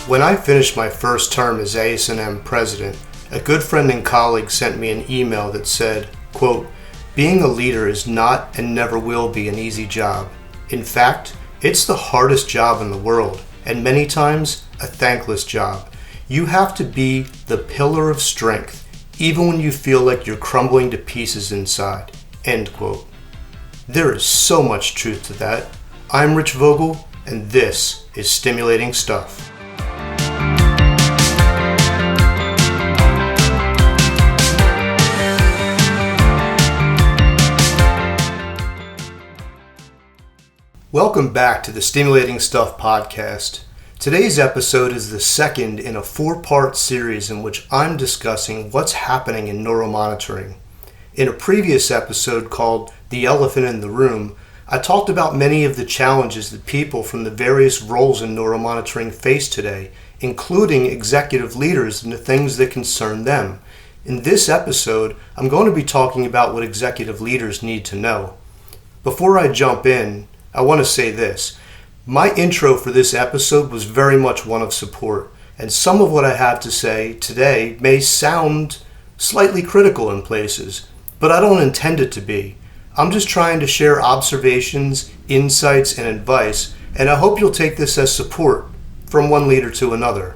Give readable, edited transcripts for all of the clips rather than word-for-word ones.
When I finished my first term as IONM president, a good friend and colleague sent me an email that said, quote, "Being a leader is not and never will be an easy job. In fact, it's the hardest job in the world, and many times a thankless job. You have to be the pillar of strength, even when you feel like you're crumbling to pieces inside." End quote. There is so much truth to that. I'm Rich Vogel, and this is Stimulating Stuff. Welcome back to the Stimulating Stuff podcast. Today's episode is the second in a four-part series in which I'm discussing what's happening in neuromonitoring. In a previous episode called The Elephant in the Room, I talked about many of the challenges that people from the various roles in neuromonitoring face today, including executive leaders and the things that concern them. In this episode, I'm going to be talking about what executive leaders need to know. Before I jump in, I want to say this. My intro for this episode was very much one of support, and some of what I have to say today may sound slightly critical in places, but I don't intend it to be. I'm just trying to share observations, insights, and advice, and I hope you'll take this as support from one leader to another.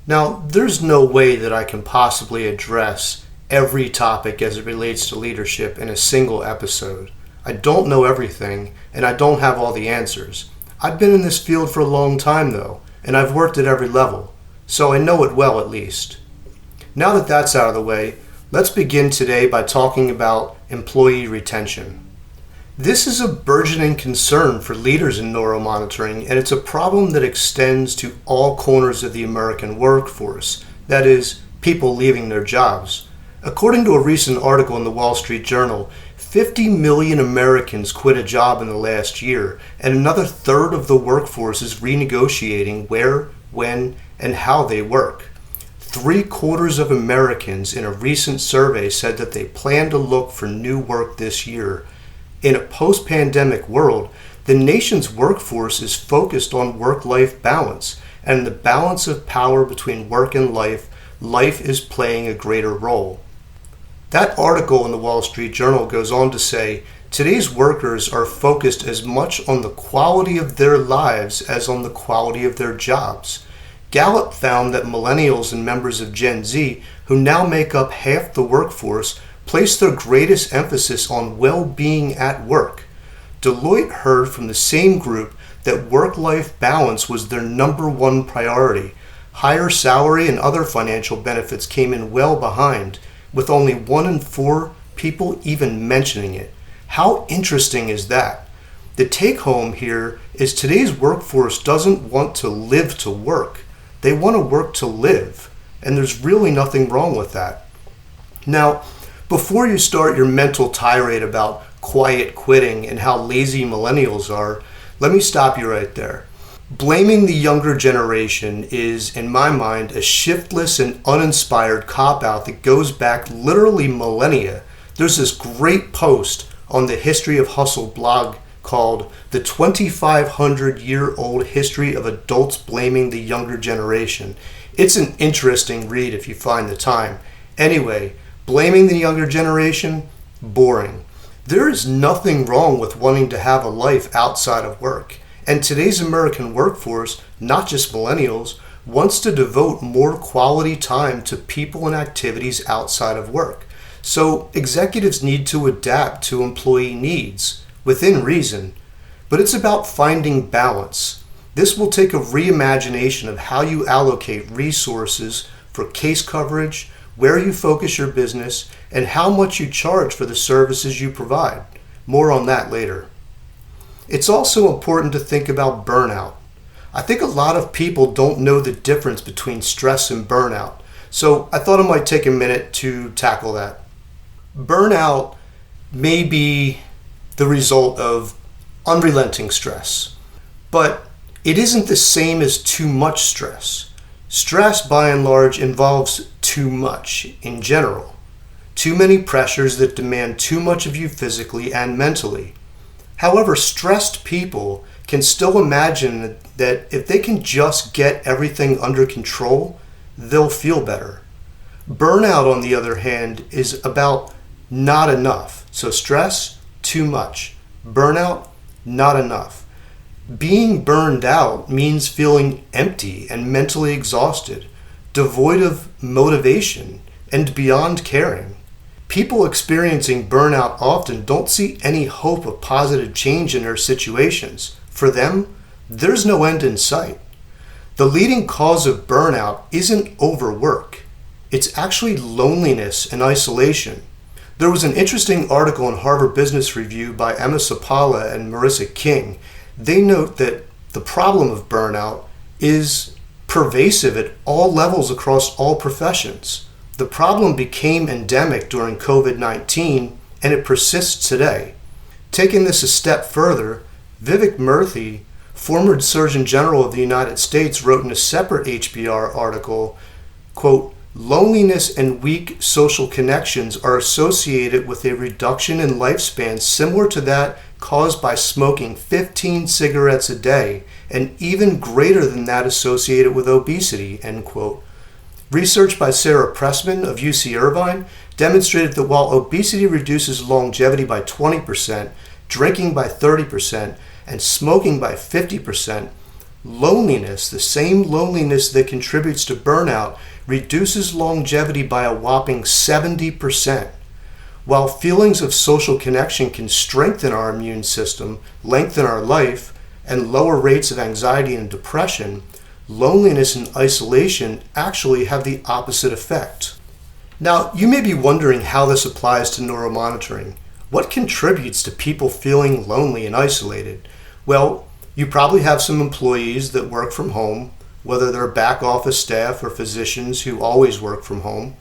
Now, there's no way that I can possibly address every topic as it relates to leadership in a single episode. I don't know everything, and I don't have all the answers. I've been in this field for a long time, though, and I've worked at every level, so I know it well at least. Now that that's out of the way, let's begin today by talking about employee retention. This is a burgeoning concern for leaders in neuromonitoring, and it's a problem that extends to all corners of the American workforce, that is, people leaving their jobs. According to a recent article in the Wall Street Journal, 50 million Americans quit a job in the last year, and another third of the workforce is renegotiating where, when, and how they work. 3/4 of Americans in a recent survey said that they plan to look for new work this year. In a post-pandemic world, the nation's workforce is focused on work-life balance, and the balance of power between work and life is playing a greater role. That article in the Wall Street Journal goes on to say, today's workers are focused as much on the quality of their lives as on the quality of their jobs. Gallup found that millennials and members of Gen Z, who now make up half the workforce, place their greatest emphasis on well-being at work. Deloitte heard from the same group that work-life balance was their number one priority. Higher salary and other financial benefits came in well behind, with only 1 in 4 people even mentioning it. How interesting is that? The take-home here is today's workforce doesn't want to live to work. They want to work to live, and there's really nothing wrong with that. Now, before you start your mental tirade about quiet quitting and how lazy millennials are, let me stop you right there. Blaming the younger generation is, in my mind, a shiftless and uninspired cop-out that goes back literally millennia. There's this great post on the History of Hustle blog called The 2,500-Year-Old History of Adults Blaming the Younger Generation. It's an interesting read if you find the time. Anyway, blaming the younger generation? Boring. There is nothing wrong with wanting to have a life outside of work. And today's American workforce, not just millennials, wants to devote more quality time to people and activities outside of work. So executives need to adapt to employee needs, within reason. But it's about finding balance. This will take a reimagination of how you allocate resources for case coverage, where you focus your business, and how much you charge for the services you provide. More on that later. It's also important to think about burnout. I think a lot of people don't know the difference between stress and burnout, so I thought I might take a minute to tackle that. Burnout may be the result of unrelenting stress, but it isn't the same as too much stress. Stress, by and large, involves too much in general. Too many pressures that demand too much of you physically and mentally. However, stressed people can still imagine that if they can just get everything under control, they'll feel better. Burnout, on the other hand, is about not enough. So stress, too much. Burnout, not enough. Being burned out means feeling empty and mentally exhausted, devoid of motivation, and beyond caring. People experiencing burnout often don't see any hope of positive change in their situations. For them, there's no end in sight. The leading cause of burnout isn't overwork. It's actually loneliness and isolation. There was an interesting article in Harvard Business Review by Emma Sapala and Marissa King. They note that the problem of burnout is pervasive at all levels across all professions. The problem became endemic during COVID-19, and it persists today. Taking this a step further, Vivek Murthy, former Surgeon General of the United States, wrote in a separate HBR article, quote, "Loneliness and weak social connections are associated with a reduction in lifespan similar to that caused by smoking 15 cigarettes a day, and even greater than that associated with obesity," end quote. Research by Sarah Pressman of UC Irvine demonstrated that while obesity reduces longevity by 20%, drinking by 30%, and smoking by 50%, loneliness, the same loneliness that contributes to burnout, reduces longevity by a whopping 70%. While feelings of social connection can strengthen our immune system, lengthen our life, and lower rates of anxiety and depression, loneliness and isolation actually have the opposite effect. Now, you may be wondering how this applies to neuromonitoring. What contributes to people feeling lonely and isolated? Well, you probably have some employees that work from home, whether they're back office staff or physicians who always work from home.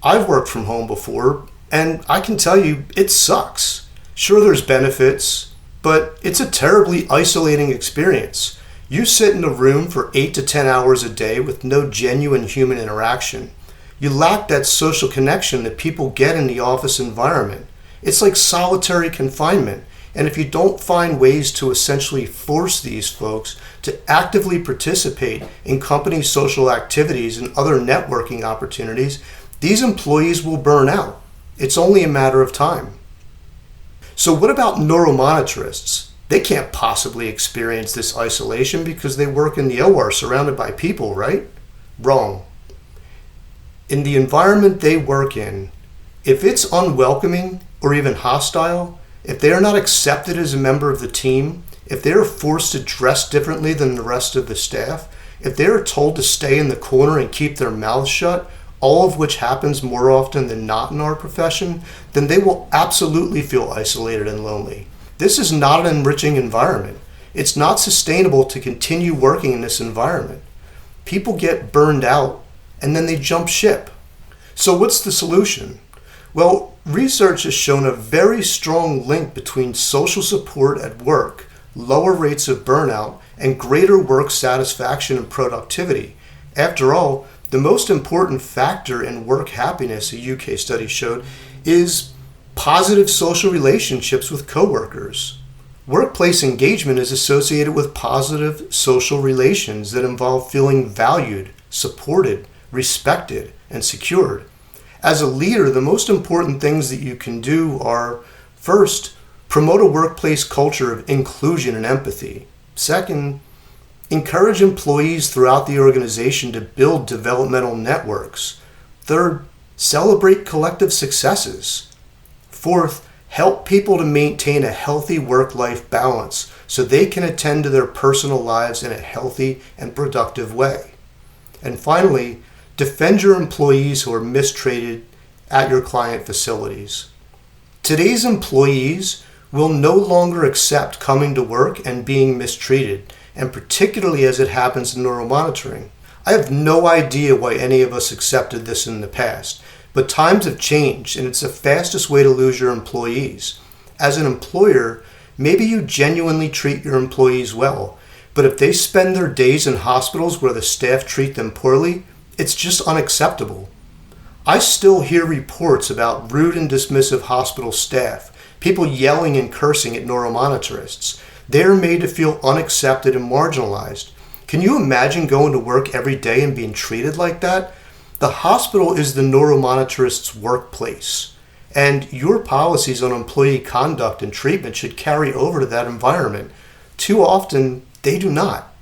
I've worked from home before, and I can tell you it sucks. Sure, there's benefits, but it's a terribly isolating experience. You sit in a room for 8 to 10 hours a day with no genuine human interaction. You lack that social connection that people get in the office environment. It's like solitary confinement. And if you don't find ways to essentially force these folks to actively participate in company social activities and other networking opportunities, these employees will burn out. It's only a matter of time. So what about neuromonitorists? They can't possibly experience this isolation because they work in the OR surrounded by people, right? Wrong. In the environment they work in, if it's unwelcoming or even hostile, if they are not accepted as a member of the team, if they are forced to dress differently than the rest of the staff, if they are told to stay in the corner and keep their mouths shut, all of which happens more often than not in our profession, then they will absolutely feel isolated and lonely. This is not an enriching environment. It's not sustainable to continue working in this environment. People get burned out and then they jump ship. So what's the solution? Well, research has shown a very strong link between social support at work, lower rates of burnout, and greater work satisfaction and productivity. After all, the most important factor in work happiness, a UK study showed, is positive social relationships with coworkers. Workplace engagement is associated with positive social relations that involve feeling valued, supported, respected, and secured. As a leader, the most important things that you can do are, first, promote a workplace culture of inclusion and empathy. Second, encourage employees throughout the organization to build developmental networks. Third, celebrate collective successes. Fourth, help people to maintain a healthy work-life balance so they can attend to their personal lives in a healthy and productive way. And finally, defend your employees who are mistreated at your client facilities. Today's employees will no longer accept coming to work and being mistreated, and particularly as it happens in neuromonitoring. I have no idea why any of us accepted this in the past, but times have changed and it's the fastest way to lose your employees. As an employer, maybe you genuinely treat your employees well, but if they spend their days in hospitals where the staff treat them poorly, it's just unacceptable. I still hear reports about rude and dismissive hospital staff, people yelling and cursing at neuromonitorists. They are made to feel unaccepted and marginalized. Can you imagine going to work every day and being treated like that? The hospital is the neuromonitorist's workplace, and your policies on employee conduct and treatment should carry over to that environment. Too often, they do not.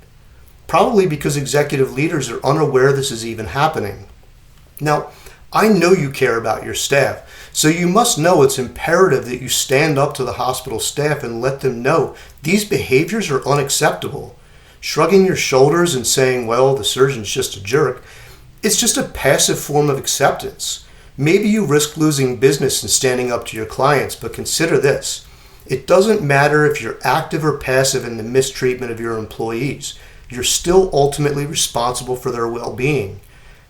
Probably because executive leaders are unaware this is even happening. Now, I know you care about your staff, so you must know it's imperative that you stand up to the hospital staff and let them know these behaviors are unacceptable. Shrugging your shoulders and saying, well, the surgeon's just a jerk, it's just a passive form of acceptance. Maybe you risk losing business in standing up to your clients, but consider this. It doesn't matter if you're active or passive in the mistreatment of your employees. You're still ultimately responsible for their well-being.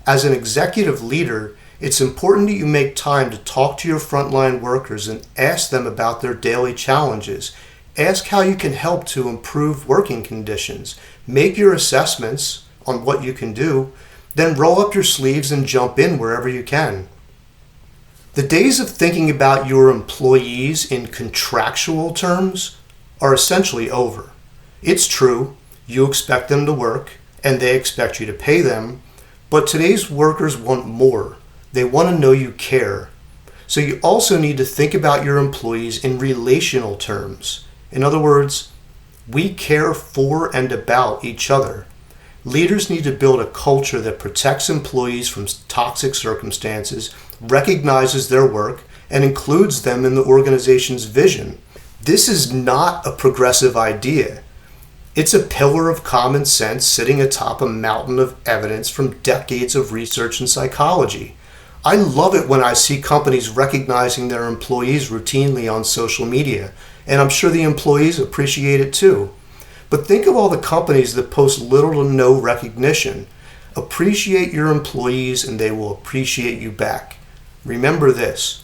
As an executive leader, it's important that you make time to talk to your frontline workers and ask them about their daily challenges. Ask how you can help to improve working conditions. Make your assessments on what you can do, then roll up your sleeves and jump in wherever you can. The days of thinking about your employees in contractual terms are essentially over. It's true, you expect them to work, and they expect you to pay them, but today's workers want more. They want to know you care. So you also need to think about your employees in relational terms. In other words, we care for and about each other. Leaders need to build a culture that protects employees from toxic circumstances, recognizes their work, and includes them in the organization's vision. This is not a progressive idea. It's a pillar of common sense sitting atop a mountain of evidence from decades of research in psychology. I love it when I see companies recognizing their employees routinely on social media, and I'm sure the employees appreciate it too. But think of all the companies that post little to no recognition. Appreciate your employees and they will appreciate you back. Remember this: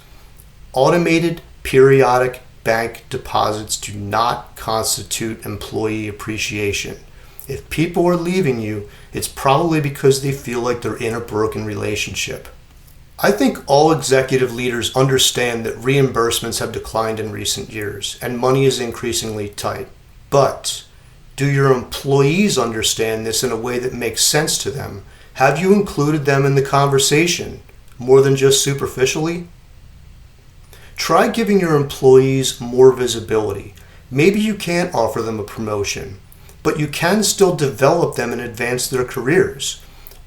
automated periodic bank deposits do not constitute employee appreciation. If people are leaving you, it's probably because they feel like they're in a broken relationship. I think all executive leaders understand that reimbursements have declined in recent years and money is increasingly tight. But do your employees understand this in a way that makes sense to them? Have you included them in the conversation, more than just superficially? Try giving your employees more visibility. Maybe you can't offer them a promotion, but you can still develop them and advance their careers.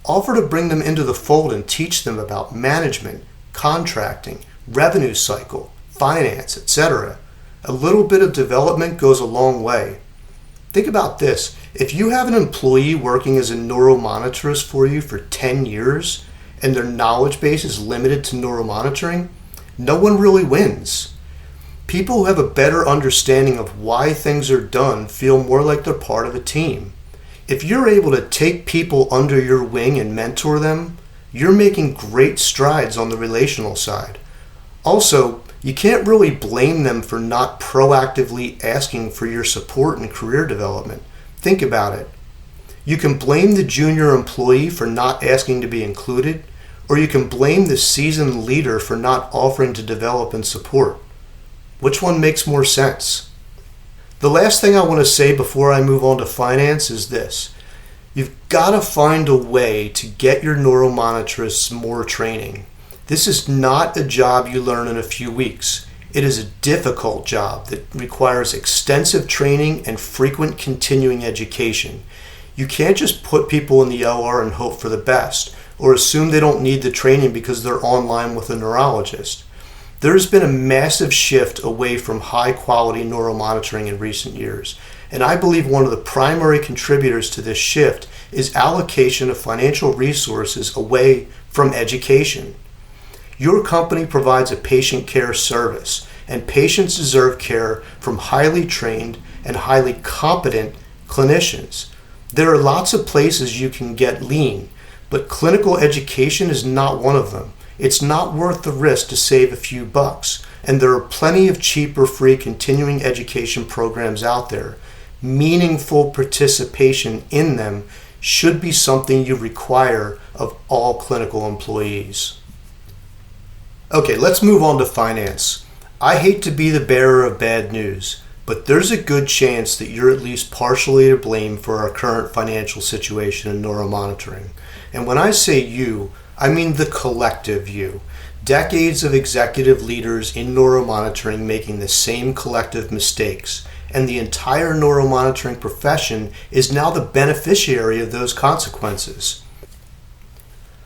Offer to bring them into the fold and teach them about management, contracting, revenue cycle, finance, etc. A little bit of development goes a long way. Think about this. If you have an employee working as a neuromonitorist for you for 10 years and their knowledge base is limited to neuromonitoring, no one really wins. People who have a better understanding of why things are done feel more like they're part of a team. If you're able to take people under your wing and mentor them, you're making great strides on the relational side. Also, you can't really blame them for not proactively asking for your support and career development. Think about it. You can blame the junior employee for not asking to be included, or you can blame the seasoned leader for not offering to develop and support. Which one makes more sense? The last thing I want to say before I move on to finance is this. You've got to find a way to get your neuromonitorists more training. This is not a job you learn in a few weeks. It is a difficult job that requires extensive training and frequent continuing education. You can't just put people in the OR and hope for the best, or assume they don't need the training because they're online with a neurologist. There's been a massive shift away from high-quality neuromonitoring in recent years, and I believe one of the primary contributors to this shift is allocation of financial resources away from education. Your company provides a patient care service, and patients deserve care from highly trained and highly competent clinicians. There are lots of places you can get lean, but clinical education is not one of them. It's not worth the risk to save a few bucks, and there are plenty of cheap or free continuing education programs out there. Meaningful participation in them should be something you require of all clinical employees. Okay, let's move on to finance. I hate to be the bearer of bad news, but there's a good chance that you're at least partially to blame for our current financial situation in neuromonitoring. And when I say you, I mean the collective you. Decades of executive leaders in neuromonitoring making the same collective mistakes, and the entire neuromonitoring profession is now the beneficiary of those consequences.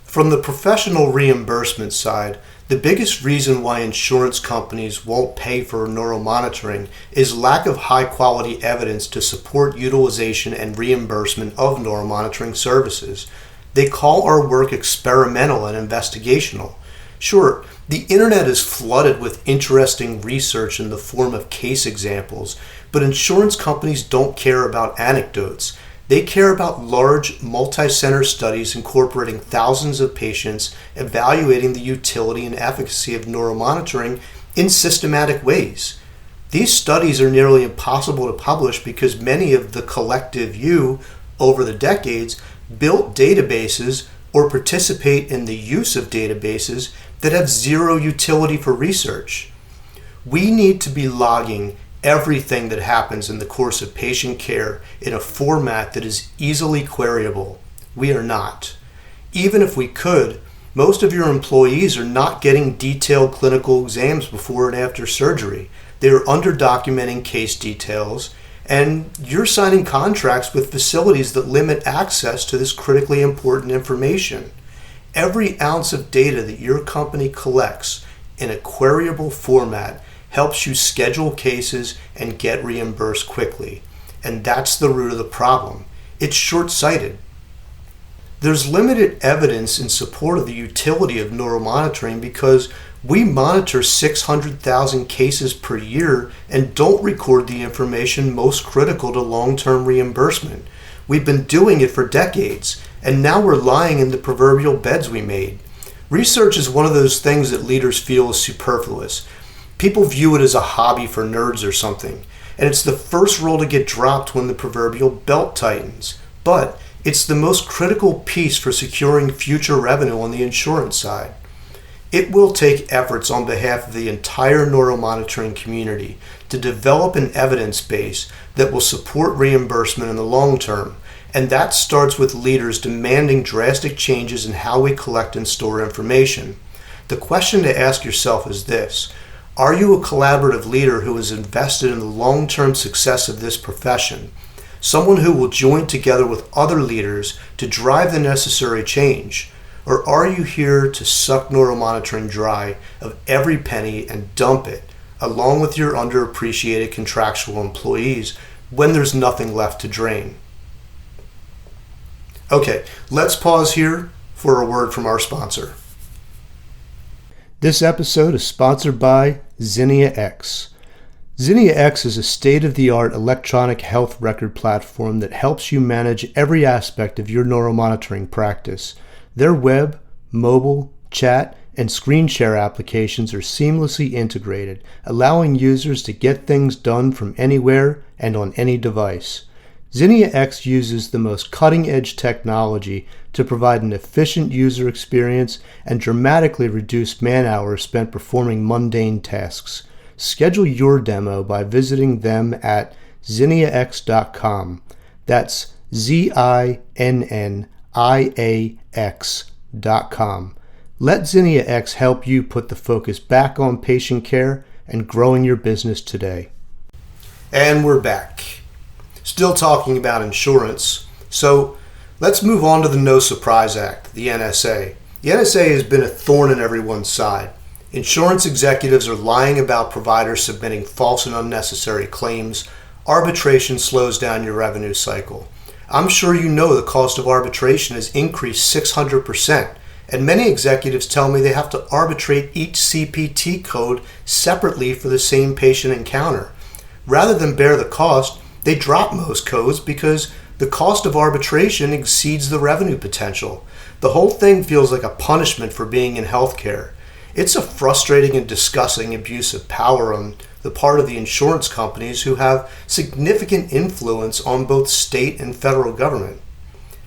From the professional reimbursement side, the biggest reason why insurance companies won't pay for neuromonitoring is lack of high-quality evidence to support utilization and reimbursement of neuromonitoring services. They call our work experimental and investigational. Sure, the internet is flooded with interesting research in the form of case examples, but insurance companies don't care about anecdotes. They care about large, multi-center studies incorporating thousands of patients, evaluating the utility and efficacy of neuromonitoring in systematic ways. These studies are nearly impossible to publish because many of the collective you, over the decades, built databases or participate in the use of databases that have zero utility for research. We need to be logging everything that happens in the course of patient care in a format that is easily queryable. We are not. Even if we could, most of your employees are not getting detailed clinical exams before and after surgery. They are under-documenting case details, and you're signing contracts with facilities that limit access to this critically important information. Every ounce of data that your company collects in a queryable format helps you schedule cases and get reimbursed quickly. And that's the root of the problem. It's short-sighted. There's limited evidence in support of the utility of neuromonitoring because we monitor 600,000 cases per year and don't record the information most critical to long-term reimbursement. We've been doing it for decades, and now we're lying in the proverbial beds we made. Research is one of those things that leaders feel is superfluous. People view it as a hobby for nerds or something, and it's the first roll to get dropped when the proverbial belt tightens. But it's the most critical piece for securing future revenue on the insurance side. It will take efforts on behalf of the entire neuromonitoring community to develop an evidence base that will support reimbursement in the long term, and that starts with leaders demanding drastic changes in how we collect and store information. The question to ask yourself is this: are you a collaborative leader who is invested in the long-term success of this profession? Someone who will join together with other leaders to drive the necessary change? Or are you here to suck neuromonitoring dry of every penny and dump it, along with your underappreciated contractual employees, when there's nothing left to drain? Okay, let's pause here for a word from our sponsor. This episode is sponsored by Zinnia X. Zinnia X is a state-of-the-art electronic health record platform that helps you manage every aspect of your neuromonitoring practice. Their web, mobile, chat, and screen share applications are seamlessly integrated, allowing users to get things done from anywhere and on any device. Zinnia X uses the most cutting-edge technology to provide an efficient user experience and dramatically reduce man-hours spent performing mundane tasks. Schedule your demo by visiting them at zinniax.com. That's ZINNIAX.com. Let Zinnia X help you put the focus back on patient care and growing your business today. And we're back. Still talking about insurance. So let's move on to the No Surprise Act, the NSA. The NSA has been a thorn in everyone's side. Insurance executives are lying about providers submitting false and unnecessary claims. Arbitration slows down your revenue cycle. I'm sure you know the cost of arbitration has increased 600%, and many executives tell me they have to arbitrate each CPT code separately for the same patient encounter. Rather than bear the cost, they drop most codes because the cost of arbitration exceeds the revenue potential. The whole thing feels like a punishment for being in healthcare. It's a frustrating and disgusting abuse of power on the part of the insurance companies who have significant influence on both state and federal government.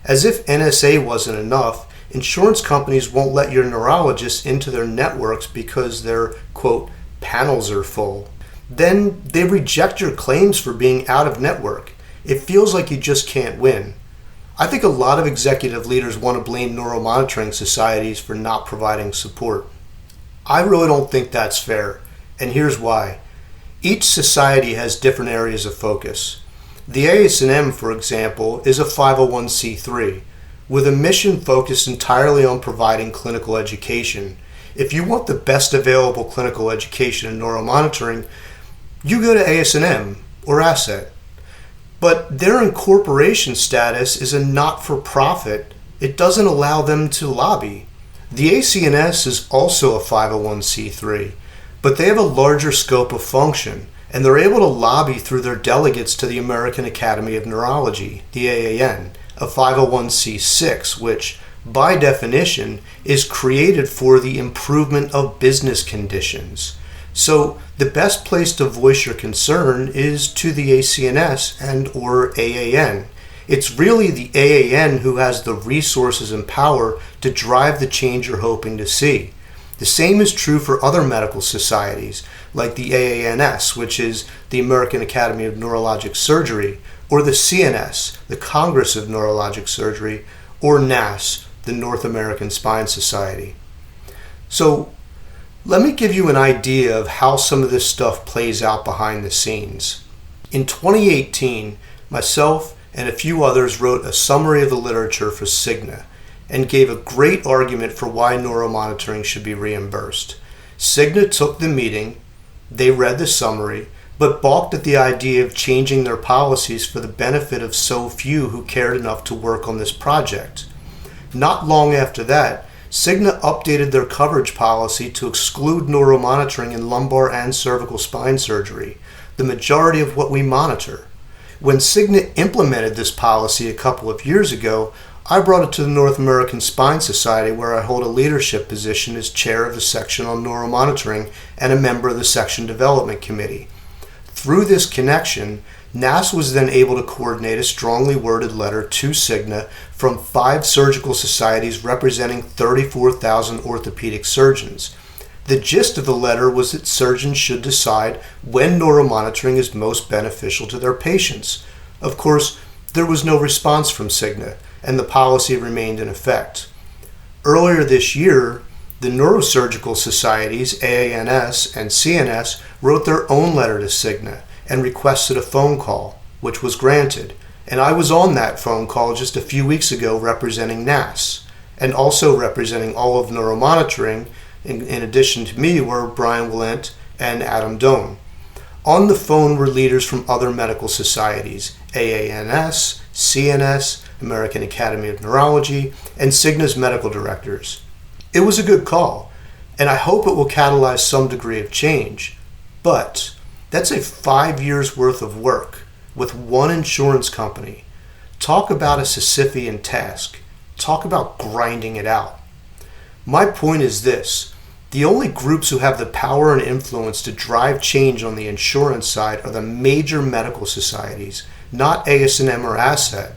As if NSA wasn't enough, insurance companies won't let your neurologists into their networks because their, quote, panels are full. then they reject your claims for being out of network. It feels like you just can't win. I think a lot of executive leaders want to blame neuromonitoring societies for not providing support. I really don't think that's fair, and here's why. Each society has different areas of focus. The IONM, for example, is a 501c3 with a mission focused entirely on providing clinical education. If you want the best available clinical education in neuromonitoring, you go to IONM or ASSET. But their incorporation status is a not-for-profit. It doesn't allow them to lobby. The ACNS is also a 501c3, but they have a larger scope of function, and they're able to lobby through their delegates to the American Academy of Neurology, the AAN, a 501c6, which, by definition, is created for the improvement of business conditions. So the best place to voice your concern is to the ACNS and or AAN. It's really the AAN who has the resources and power to drive the change you're hoping to see. The same is true for other medical societies, like the AANS, which is the American Academy of Neurologic Surgery, or the CNS, the Congress of Neurologic Surgery, or NASS, the North American Spine Society. So let me give you an idea of how some of this stuff plays out behind the scenes. In 2018, myself and a few others wrote a summary of the literature for Cigna and gave a great argument for why neuromonitoring should be reimbursed. Cigna took the meeting, they read the summary, but balked at the idea of changing their policies for the benefit of so few who cared enough to work on this project. Not long after that, Cigna updated their coverage policy to exclude neuromonitoring in lumbar and cervical spine surgery, the majority of what we monitor. When Cigna implemented this policy a couple of years ago, I brought it to the North American Spine Society, where I hold a leadership position as chair of the section on neuromonitoring and a member of the section development committee. Through this connection, NASS was then able to coordinate a strongly worded letter to Cigna from 5 surgical societies representing 34,000 orthopedic surgeons. The gist of the letter was that surgeons should decide when neuromonitoring is most beneficial to their patients. Of course, there was no response from Cigna, and the policy remained in effect. Earlier this year, the neurosurgical societies, AANS and CNS, wrote their own letter to Cigna and requested a phone call, which was granted. And I was on that phone call just a few weeks ago representing NASS, and also representing all of neuromonitoring. In addition to me were Brian Willent and Adam Doan. On the phone were leaders from other medical societies, AANS, CNS, American Academy of Neurology, and Cigna's medical directors. It was a good call, and I hope it will catalyze some degree of change. But that's a 5 years worth of work with one insurance company. Talk about a Sisyphean task. Talk about grinding it out. My point is this: the only groups who have the power and influence to drive change on the insurance side are the major medical societies, not ASNM or ASSET.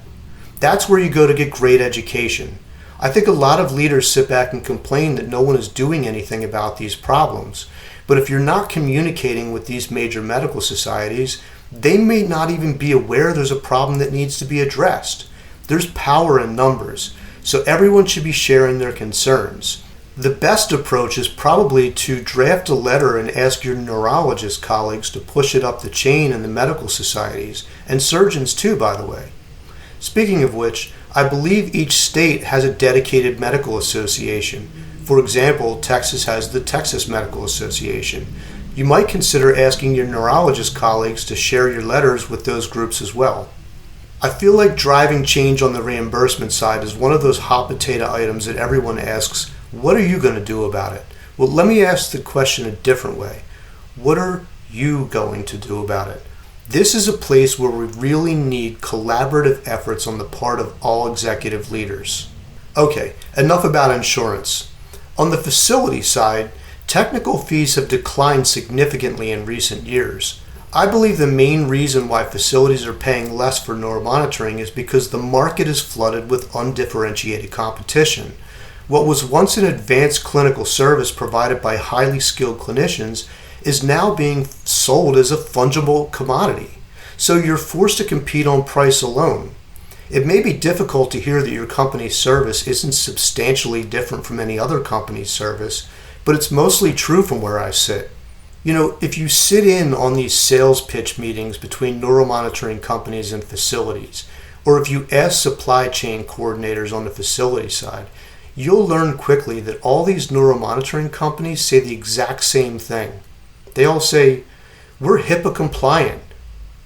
That's where you go to get great education. I think a lot of leaders sit back and complain that no one is doing anything about these problems. But if you're not communicating with these major medical societies, they may not even be aware there's a problem that needs to be addressed. There's power in numbers, so everyone should be sharing their concerns. The best approach is probably to draft a letter and ask your neurologist colleagues to push it up the chain in the medical societies, and surgeons too, by the way. Speaking of which, I believe each state has a dedicated medical association. For example, Texas has the Texas Medical Association. You might consider asking your neurologist colleagues to share your letters with those groups as well. I feel like driving change on the reimbursement side is one of those hot potato items that everyone asks, what are you going to do about it? Well, let me ask the question a different way. What are you going to do about it? This is a place where we really need collaborative efforts on the part of all executive leaders. Okay, enough about insurance. On the facility side, technical fees have declined significantly in recent years. I believe the main reason why facilities are paying less for neuromonitoring is because the market is flooded with undifferentiated competition. What was once an advanced clinical service provided by highly skilled clinicians is now being sold as a fungible commodity. So you're forced to compete on price alone. It may be difficult to hear that your company's service isn't substantially different from any other company's service, but it's mostly true from where I sit. If you sit in on these sales pitch meetings between neuromonitoring companies and facilities, or if you ask supply chain coordinators on the facility side, you'll learn quickly that all these neuromonitoring companies say the exact same thing. They all say, we're HIPAA compliant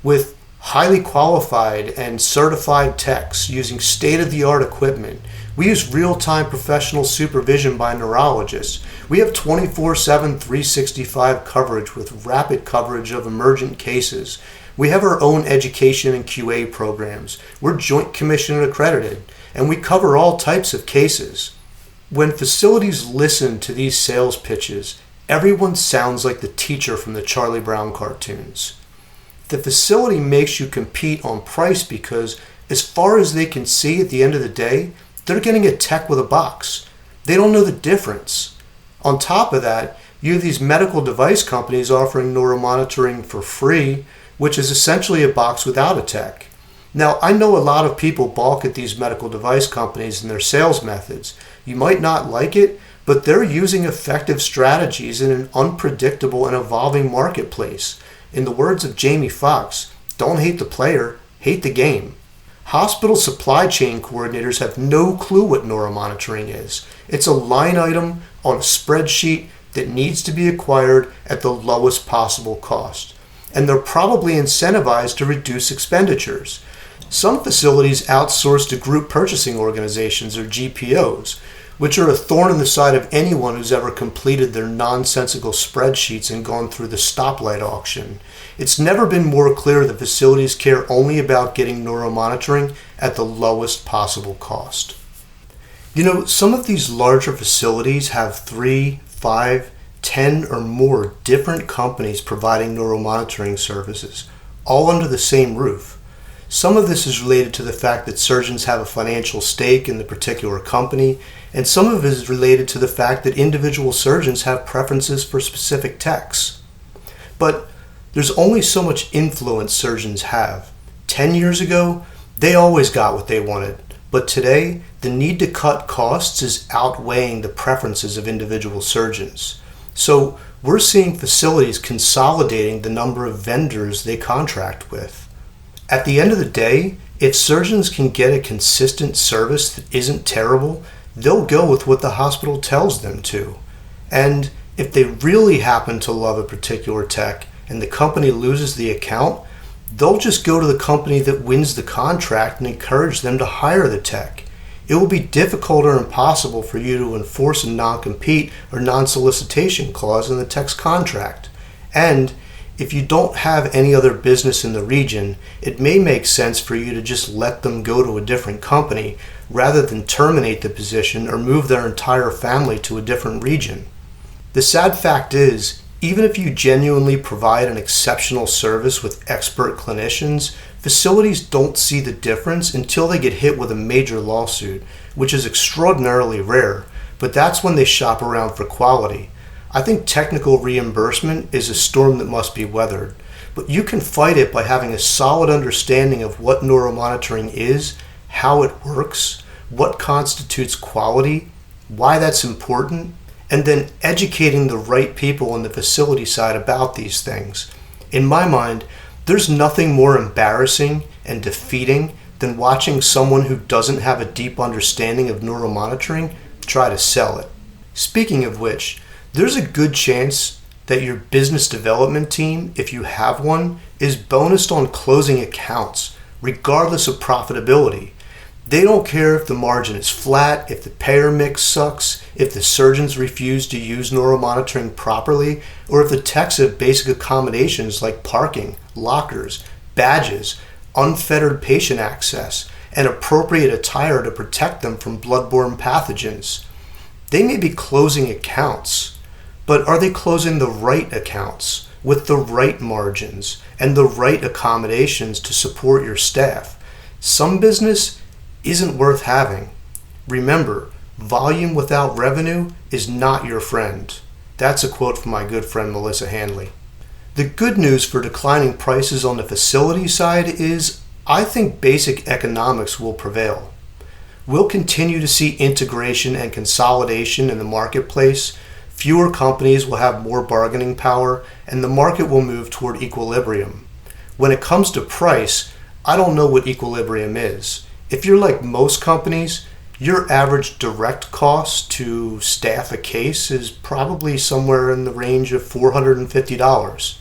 with highly qualified and certified techs using state-of-the-art equipment. We use real-time professional supervision by neurologists. We have 24/7, 365 coverage with rapid coverage of emergent cases. We have our own education and QA programs. We're Joint Commission accredited, and we cover all types of cases. When facilities listen to these sales pitches, everyone sounds like the teacher from the Charlie Brown cartoons. The facility makes you compete on price because, as far as they can see at the end of the day, they're getting a tech with a box. They don't know the difference. On top of that, you have these medical device companies offering neuromonitoring for free, which is essentially a box without a tech. Now, I know a lot of people balk at these medical device companies and their sales methods. You might not like it, but they're using effective strategies in an unpredictable and evolving marketplace. In the words of Jamie Foxx, don't hate the player, hate the game. Hospital supply chain coordinators have no clue what neuromonitoring is. It's a line item on a spreadsheet that needs to be acquired at the lowest possible cost. And they're probably incentivized to reduce expenditures. Some facilities outsource to group purchasing organizations, or GPOs, which are a thorn in the side of anyone who's ever completed their nonsensical spreadsheets and gone through the stoplight auction. It's never been more clear that facilities care only about getting neuromonitoring at the lowest possible cost. Some of these larger facilities have 3, 5, 10 or more different companies providing neuromonitoring services, all under the same roof. Some of this is related to the fact that surgeons have a financial stake in the particular company, and some of it is related to the fact that individual surgeons have preferences for specific techs. But there's only so much influence surgeons have. 10 years ago, they always got what they wanted, but today, the need to cut costs is outweighing the preferences of individual surgeons. So we're seeing facilities consolidating the number of vendors they contract with. At the end of the day, if surgeons can get a consistent service that isn't terrible, they'll go with what the hospital tells them to. And if they really happen to love a particular tech and the company loses the account, they'll just go to the company that wins the contract and encourage them to hire the tech. It will be difficult or impossible for you to enforce a non-compete or non-solicitation clause in the tech's contract. And if you don't have any other business in the region, it may make sense for you to just let them go to a different company rather than terminate the position or move their entire family to a different region. The sad fact is, even if you genuinely provide an exceptional service with expert clinicians, facilities don't see the difference until they get hit with a major lawsuit, which is extraordinarily rare, but that's when they shop around for quality. I think technical reimbursement is a storm that must be weathered, but you can fight it by having a solid understanding of what neuromonitoring is, how it works, what constitutes quality, why that's important, and then educating the right people on the facility side about these things. In my mind, there's nothing more embarrassing and defeating than watching someone who doesn't have a deep understanding of neuromonitoring try to sell it. Speaking of which, there's a good chance that your business development team, if you have one, is bonused on closing accounts, regardless of profitability. They don't care if the margin is flat, if the payer mix sucks, if the surgeons refuse to use neuromonitoring properly, or if the techs have basic accommodations like parking, lockers, badges, unfettered patient access, and appropriate attire to protect them from bloodborne pathogens. They may be closing accounts, but are they closing the right accounts with the right margins and the right accommodations to support your staff? Some business isn't worth having. Remember, volume without revenue is not your friend. That's a quote from my good friend Melissa Handley. The good news for declining prices on the facility side is I think basic economics will prevail. We'll continue to see integration and consolidation in the marketplace. Fewer companies will have more bargaining power, and the market will move toward equilibrium. When it comes to price, I don't know what equilibrium is. If you're like most companies, your average direct cost to staff a case is probably somewhere in the range of $450.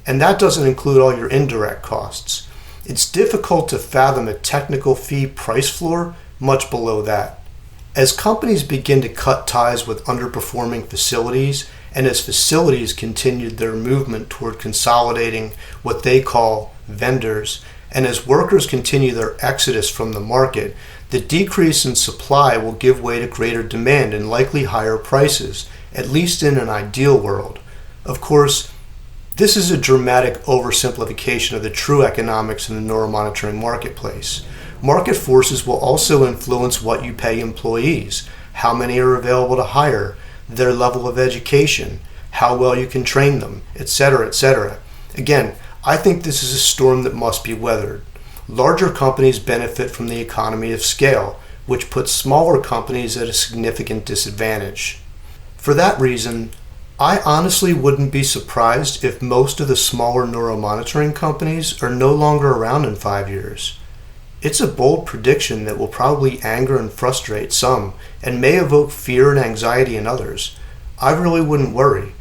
And that doesn't include all your indirect costs. It's difficult to fathom a technical fee price floor much below that. As companies begin to cut ties with underperforming facilities, and as facilities continued their movement toward consolidating what they call vendors, and as workers continue their exodus from the market, the decrease in supply will give way to greater demand and likely higher prices, at least in an ideal world. Of course, this is a dramatic oversimplification of the true economics in the neuromonitoring marketplace. Market forces will also influence what you pay employees, how many are available to hire, their level of education, how well you can train them, etc., etc. Again, I think this is a storm that must be weathered. Larger companies benefit from the economy of scale, which puts smaller companies at a significant disadvantage. For that reason, I honestly wouldn't be surprised if most of the smaller neuromonitoring companies are no longer around in 5 years. It's a bold prediction that will probably anger and frustrate some and may evoke fear and anxiety in others. I really wouldn't worry.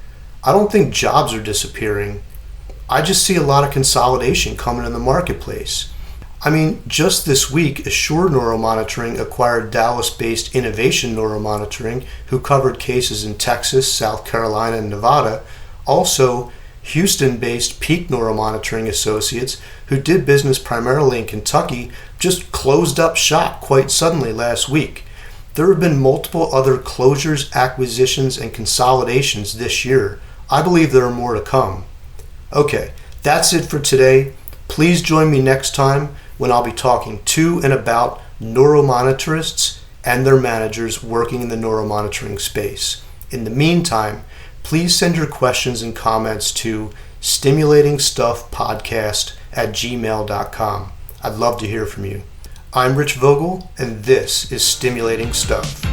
I don't think jobs are disappearing. I just see a lot of consolidation coming in the marketplace. I mean, just this week, Assure Neuromonitoring acquired Dallas-based Innovation Neuromonitoring, who covered cases in Texas, South Carolina, and Nevada. Also, Houston-based Peak Neuromonitoring Associates, who did business primarily in Kentucky, just closed up shop quite suddenly last week. There have been multiple other closures, acquisitions, and consolidations this year. I believe there are more to come. Okay, that's it for today. Please join me next time when I'll be talking to and about neuromonitorists and their managers working in the neuromonitoring space. In the meantime, please send your questions and comments to stimulatingstuffpodcast@gmail.com. I'd love to hear from you. I'm Rich Vogel, and this is Stimulating Stuff.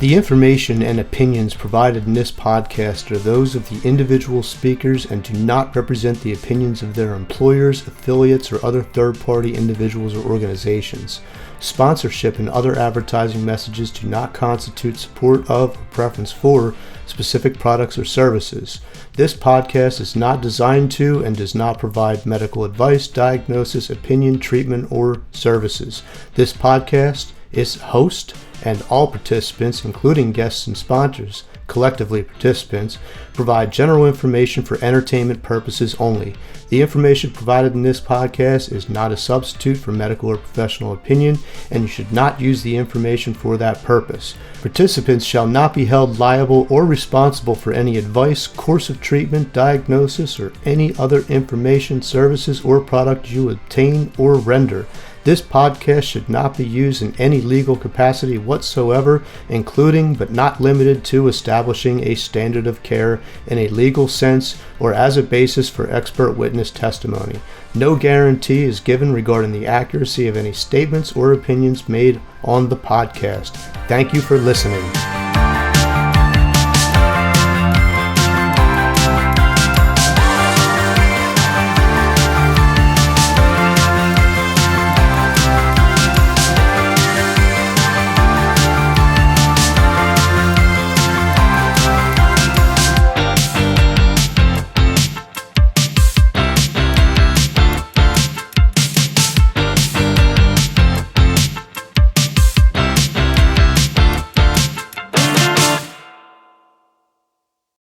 The information and opinions provided in this podcast are those of the individual speakers and do not represent the opinions of their employers, affiliates, or other third-party individuals or organizations. Sponsorship and other advertising messages do not constitute support of or preference for specific products or services. This podcast is not designed to and does not provide medical advice, diagnosis, opinion, treatment, or services. This podcast, its host, and all participants, including guests and sponsors, collectively participants, provide general information for entertainment purposes only. The information provided in this podcast is not a substitute for medical or professional opinion, and you should not use the information for that purpose. Participants shall not be held liable or responsible for any advice, course of treatment, diagnosis, or any other information, services, or product you obtain or render. This podcast should not be used in any legal capacity whatsoever, including but not limited to establishing a standard of care in a legal sense or as a basis for expert witness testimony. No guarantee is given regarding the accuracy of any statements or opinions made on the podcast. Thank you for listening.